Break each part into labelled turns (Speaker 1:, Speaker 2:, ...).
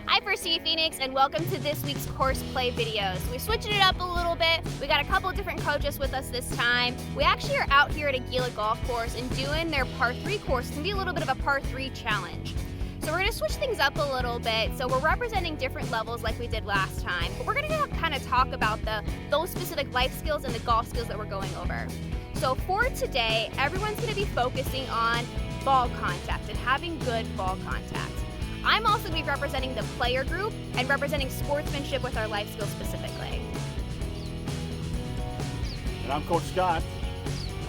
Speaker 1: Hi FirstTee-Phoenix, and welcome to this week's course play videos. We're switching it up a little bit. We got a couple of different coaches with us this time. We actually are out here at a Gila golf course and doing their par 3 course. It can be a little bit of a par 3 challenge. So we're going to switch things up a little bit. So we're representing different levels like we did last time, but we're going to kind of talk about those specific life skills and the golf skills that we're going over. So for today, everyone's going to be focusing on ball contact and having good ball contact. I'm also going to be representing the player group and representing sportsmanship with our life skills specifically.
Speaker 2: And I'm Coach Scott.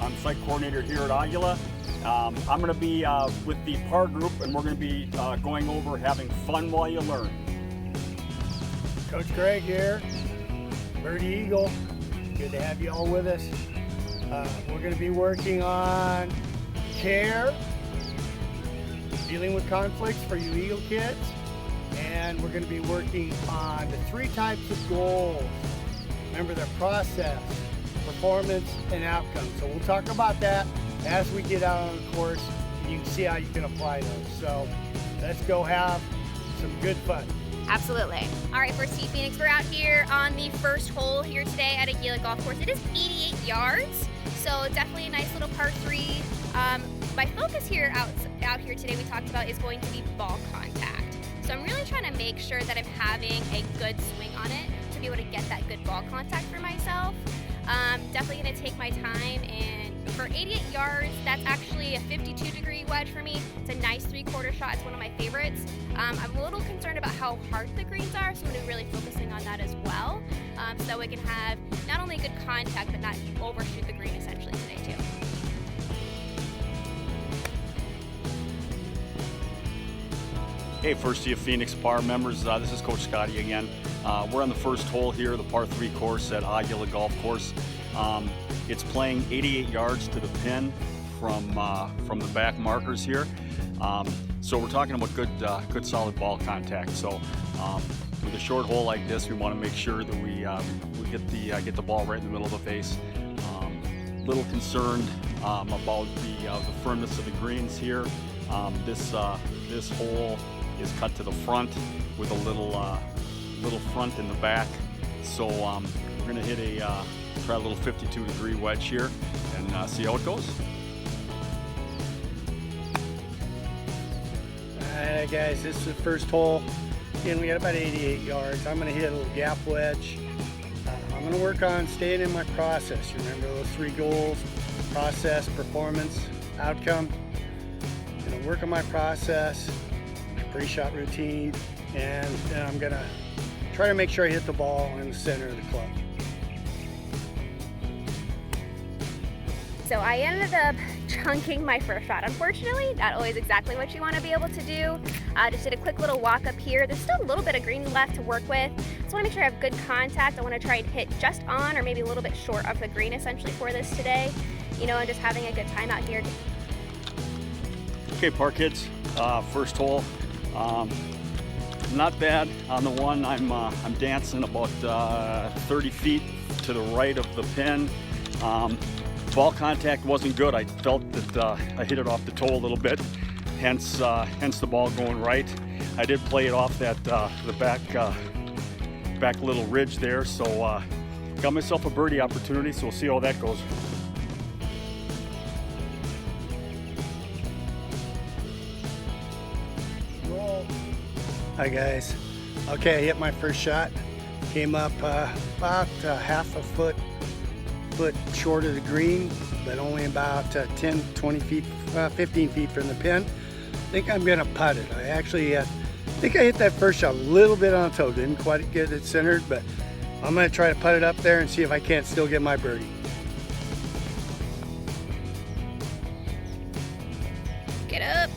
Speaker 2: I'm site coordinator here at Aguila. I'm going to be with the par group, and we're going to be going over having fun while you learn.
Speaker 3: Coach Greg here, Birdie Eagle. Good to have you all with us. We're going to be working on care, dealing with conflicts for you Eagle kids, and we're going to be working on the 3 types of goals. Remember, their process, performance, and outcome. So we'll talk about that as we get out on the course, and you can see how you can apply those. So let's go have some good fun.
Speaker 1: Absolutely. All right, FirstTee-Phoenix, we're out here on the first hole here today at a Gila golf course. It is 88 yards, so definitely a nice little par 3. My focus here out here today, we talked about, is going to be ball contact. So I'm really trying to make sure that I'm having a good swing on it to be able to get that good ball contact for myself. Definitely going to take my time, and for 88 yards, that's actually a 52-degree wedge for me. It's a nice 3/4 shot. It's one of my favorites. I'm a little concerned about how hard the greens are, so I'm going to be really focusing on that as well, so that we can have not only good contact, but not overshoot the green essentially today too.
Speaker 2: Hey, FirstTee-Phoenix par members, this is Coach Scotty again. We're on the first hole here, the par 3 course at Aguila Golf Course. It's playing 88 yards to the pin from the back markers here. So we're talking about good solid ball contact. So with a short hole like this, we want to make sure that we get the ball right in the middle of the face. Little concerned about the firmness of the greens here. This hole is cut to the front with a little front in the back. So we're gonna hit try a little 52-degree wedge here and see how it goes.
Speaker 3: Alright guys, this is the first hole. Again, we got about 88 yards. I'm gonna hit a little gap wedge. I'm gonna work on staying in my process. You remember those 3 goals: process, performance, outcome. I'm gonna work on my process, my pre-shot routine, and then I'm gonna try to make sure I hit the ball in the center of the club.
Speaker 1: So I ended up chunking my first shot. Unfortunately, not always exactly what you want to be able to do. Just did a quick little walk up here. There's still a little bit of green left to work with. Just want to make sure I have good contact. I want to try and hit just on or maybe a little bit short of the green essentially for this today. You know, and just having a good time out here.
Speaker 2: Okay, par kids, first hole. Not bad on the one. I'm dancing about 30 feet to the right of the pin. Ball contact wasn't good. I felt that I hit it off the toe a little bit, hence the ball going right. I did play it off that the back little ridge there, so got myself a birdie opportunity. So we'll see how that goes.
Speaker 3: Hi guys. Okay, I hit my first shot. Came up about half a foot short of the green, but only about 10, 20 feet, 15 feet from the pin. I think I'm gonna putt it. I actually think I hit that first shot a little bit on the toe. Didn't quite get it centered, but I'm gonna try to putt it up there and see if I can't still get my birdie.
Speaker 1: Get up.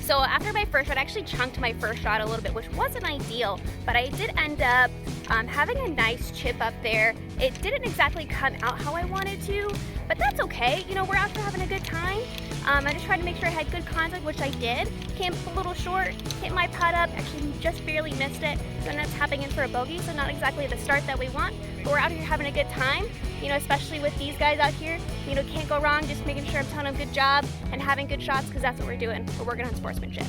Speaker 1: So after my first shot, I actually chunked my first shot a little bit, which wasn't ideal, but I did end up having a nice chip up there. It didn't exactly come out how I wanted to, but that's okay. You know, we're out here having a good time. I just tried to make sure I had good contact, which I did. Came a little short, hit my putt up, actually just barely missed it, so ended up tapping in for a bogey, so not exactly the start that we want, but we're out here having a good time, you know, especially with these guys out here. You know, can't go wrong, just making sure I'm telling them good job and having good shots, because that's what we're doing. We're working on sportsmanship.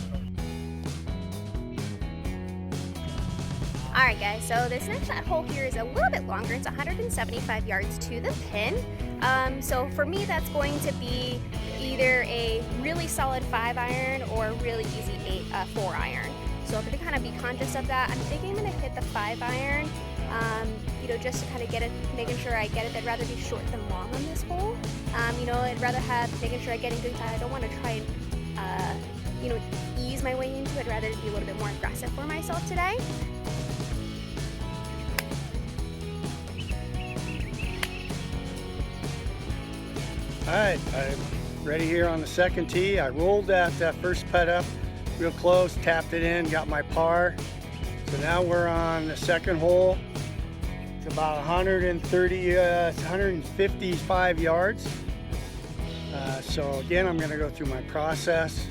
Speaker 1: Alright guys, so this next shot hole here is a little bit longer. It's 175 yards to the pin. So for me, that's going to be either a really solid 5-iron or a really easy 4-iron. So I'm going to kind of be conscious of that. I'm thinking I'm going to hit the 5-iron, you know, just to kind of get it, making sure I get it. I'd rather be short than long on this hole. You know, I'd rather have, making sure I get in good time. I don't want to try and, you know, ease my way into it. I'd rather be a little bit more aggressive for myself today.
Speaker 3: All right, I'm ready here on the second tee. I rolled that first putt up real close, tapped it in, got my par. So now we're on the second hole. It's about 155 yards. So again, I'm gonna go through my process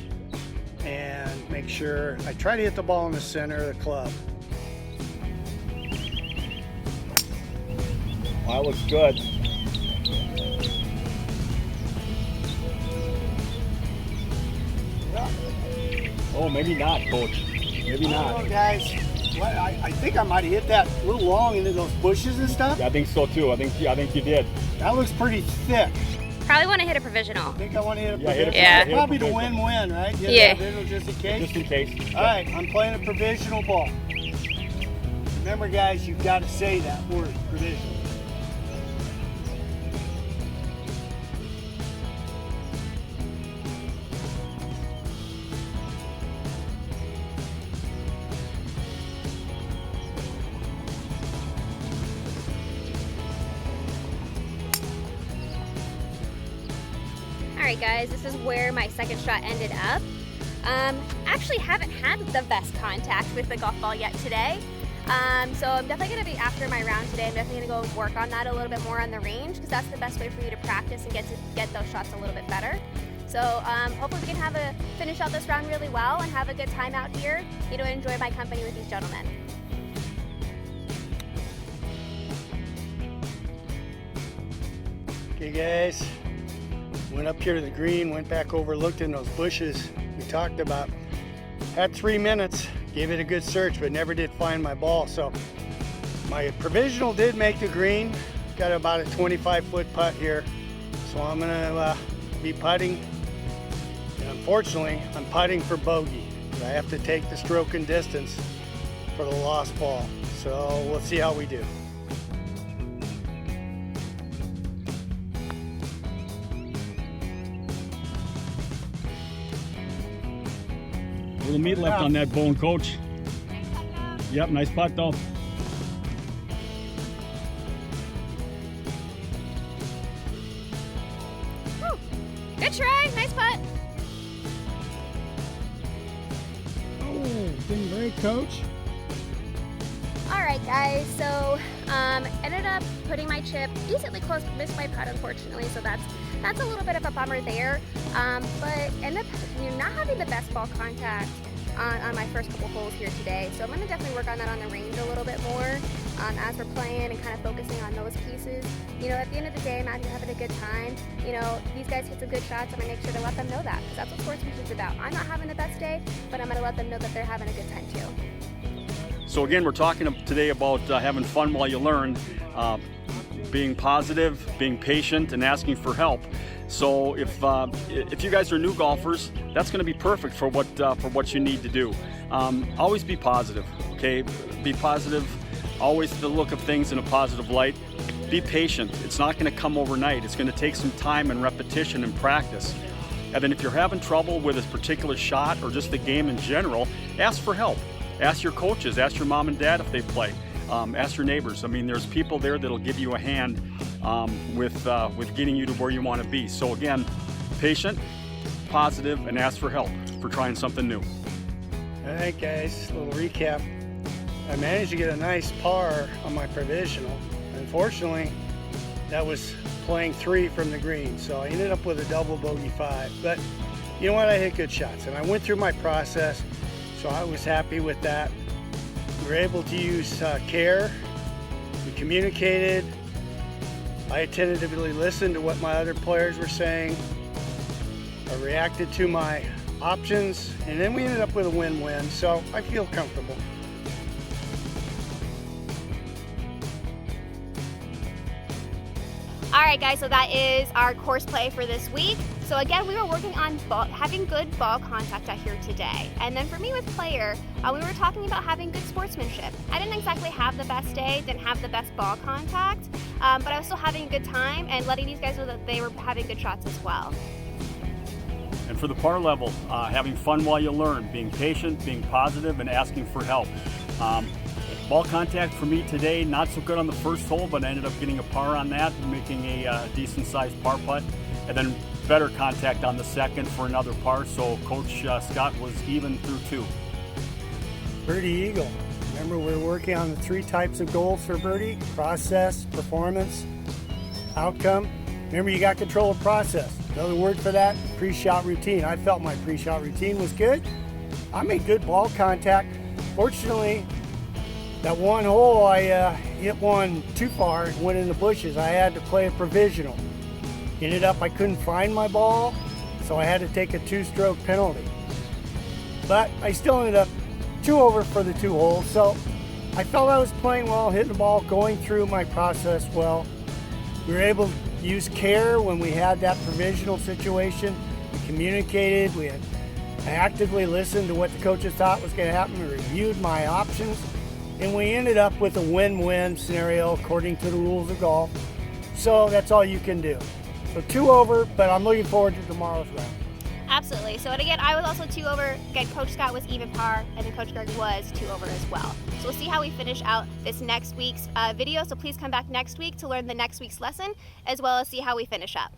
Speaker 3: and make sure I try to hit the ball in the center of the club.
Speaker 2: Well, that looks good. Oh, maybe not, Coach. Maybe not.
Speaker 3: I don't know, guys. I think I might have hit that a little long into those bushes and stuff.
Speaker 2: Yeah, I think so too. I think you did.
Speaker 3: That looks pretty thick.
Speaker 1: Probably want to hit a provisional.
Speaker 3: I think I want to hit a
Speaker 2: Yeah,
Speaker 3: provisional.
Speaker 1: Yeah.
Speaker 3: Probably the win-win, right? Hit
Speaker 1: Yeah.
Speaker 3: a provisional just in case.
Speaker 2: Just in case.
Speaker 3: All right, I'm playing a provisional ball. Remember, guys, you've got to say that word, provisional.
Speaker 1: Alright guys, this is where my second shot ended up. Actually haven't had the best contact with the golf ball yet today. So I'm definitely going to be, after my round today, I'm definitely going to go work on that a little bit more on the range, because that's the best way for me to practice and get those shots a little bit better. So hopefully we can finish out this round really well and have a good time out here, you know, enjoy my company with these gentlemen.
Speaker 3: Okay, guys. Went up here to the green, went back over, looked in those bushes we talked about. Had 3 minutes, gave it a good search, but never did find my ball. So my provisional did make the green. Got about a 25-foot putt here. So I'm gonna be putting. And unfortunately, I'm putting for bogey. I have to take the stroke and distance for the lost ball. So we'll see how we do.
Speaker 2: A little meat left on that bone, Coach. Yep, nice putt though.
Speaker 1: Whew. Good try, nice putt.
Speaker 3: Oh, didn't break, Coach.
Speaker 1: Alright guys, so ended up putting my chip decently close, missed my putt unfortunately, so that's a little bit of a bummer there. But ended up not having the best ball contact on my first couple holes here today. So I'm going to definitely work on that on the range a little bit more as we're playing and kind of focusing on those pieces. You know, at the end of the day, I'm out here having a good time. You know, these guys hit some good shots. I'm going to make sure to let them know that, because that's what sportsmanship is about. I'm not having the best day, but I'm going to let them know that they're having a good time too.
Speaker 2: So again, we're talking today about having fun while you learn, being positive, being patient, and asking for help. So if you guys are new golfers, that's going to be perfect for what you need to do. Always be positive, okay? Be positive. Always the look of things in a positive light. Be patient. It's not going to come overnight. It's going to take some time and repetition and practice. And then if you're having trouble with a particular shot or just the game in general, ask for help. Ask your coaches. Ask your mom and dad if they play. Ask your neighbors. I mean, there's people there that'll give you a hand with getting you to where you want to be. So again, patient, positive, and ask for help for trying something new.
Speaker 3: All right, guys, a little recap. I managed to get a nice par on my provisional. Unfortunately, that was playing 3 from the green, so I ended up with a double bogey 5. But you know what? I hit good shots, and I went through my process, so I was happy with that. We were able to use care. We communicated. I attentively listened to what my other players were saying. I reacted to my options, and then we ended up with a win-win, so I feel comfortable.
Speaker 1: All right, guys, so that is our course play for this week. So again, we were working on having good ball contact out here today. And then for me with player, we were talking about having good sportsmanship. I didn't exactly have the best day, didn't have the best ball contact, but I was still having a good time and letting these guys know that they were having good shots as well.
Speaker 2: And for the par level, having fun while you learn, being patient, being positive, and asking for help. Ball contact for me today, not so good on the first hole, but I ended up getting a par on that, making a decent-sized par putt, and then better contact on the second for another par, so Coach Scott was even through 2.
Speaker 3: Birdie Eagle. Remember, we're working on the 3 types of goals for Birdie: process, performance, outcome. Remember, you got control of process. Another word for that, pre-shot routine. I felt my pre-shot routine was good. I made good ball contact. Fortunately, that one hole, I hit one too far and went in the bushes. I had to play a provisional. Ended up, I couldn't find my ball, so I had to take a 2-stroke penalty. But I still ended up 2 over for the 2 holes, so I felt I was playing well, hitting the ball, going through my process well. We were able to use care when we had that provisional situation. We communicated, I actively listened to what the coaches thought was going to happen. We reviewed my options, and we ended up with a win-win scenario according to the rules of golf. So that's all you can do. So 2 over, but I'm looking forward to tomorrow's round.
Speaker 1: Absolutely. So, and again, I was also 2 over. Again, Coach Scott was even par, and then Coach Greg was 2 over as well. So we'll see how we finish out this next week's video. So please come back next week to learn the next week's lesson, as well as see how we finish up.